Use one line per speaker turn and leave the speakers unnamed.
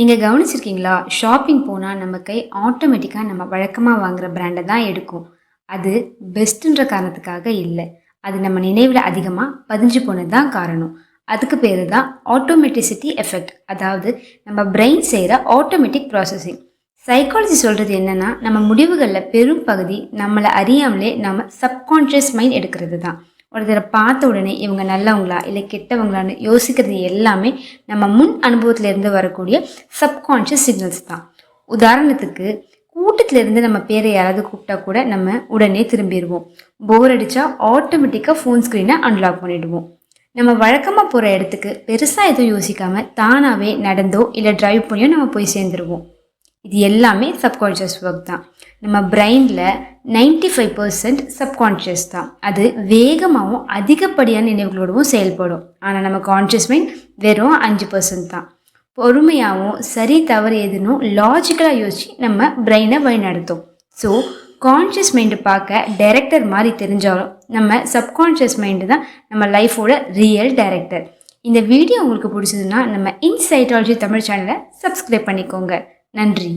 நீங்கள் கவனிச்சிருக்கீங்களா? ஷாப்பிங் போனால் நம்ம கை ஆட்டோமேட்டிக்காக நம்ம வழக்கமாக வாங்குற பிராண்டை தான் எடுக்கும். அது பெஸ்ட்டுன்ற காரணத்துக்காக இல்லை. அது நம்ம நினைவில் அதிகமாக பதிஞ்சு போனது தான் காரணம். அதுக்கு பேர் தான் ஆட்டோமேட்டிசிட்டி எஃபெக்ட். அதாவது நம்ம பிரெயின் செய்கிற ஆட்டோமேட்டிக் ப்ராசஸிங். சைக்காலஜி சொல்கிறது என்னென்னா, நம்ம முடிவுகளில் பெரும் பகுதி நம்மளை அறியாமலே நம்ம சப்கான்ஷியஸ் மைண்ட் எடுக்கிறது தான். ஒருத்தரை பார்த்த உடனே இவங்க நல்லவங்களா இல்லை கெட்டவங்களான்னு யோசிக்கிறது எல்லாமே நம்ம முன் அனுபவத்திலேருந்து வரக்கூடிய சப்கான்ஷியஸ் சிக்னல்ஸ் தான். உதாரணத்துக்கு, கூட்டத்திலேருந்து நம்ம பேரை யாராவது கூப்பிட்டா கூட நம்ம உடனே திரும்பிடுவோம். போர் அடித்தா ஆட்டோமேட்டிக்காக ஃபோன் ஸ்க்ரீனை அன்லாக் பண்ணிவிடுவோம். நம்ம வழக்கமாக போகிற இடத்துக்கு பெருசாக எதுவும் யோசிக்காமல் தானாகவே நடந்தோ இல்லை டிரைவ் பண்ணியோ நம்ம போய் சேர்ந்துருவோம். இது எல்லாமே சப்கான்ஷியஸ் ஒர்க் தான். நம்ம பிரெயினில் 95% சப்கான்ஷியஸ் தான். அது வேகமாகவும் அதிகப்படியான நினைவுகளோடவும் செயல்படும். ஆனால் நம்ம கான்ஷியஸ் மைண்ட் வெறும் 5% தான். பொறுமையாகவும் சரி தவறு எதுன்னு லாஜிக்கலாக யோசித்து நம்ம பிரெயினை வழிநடத்தும். ஸோ கான்ஷியஸ் மைண்டு பார்க்க டைரக்டர் மாதிரி தெரிஞ்சாலும் நம்ம சப்கான்ஷியஸ் மைண்டு தான் நம்ம லைஃபோட ரியல் டைரக்டர். இந்த வீடியோ உங்களுக்கு பிடிச்சதுன்னா நம்ம இன்சைட்டாலஜி தமிழ் சேனலை சப்ஸ்கிரைப் பண்ணிக்கோங்க. நன்றி.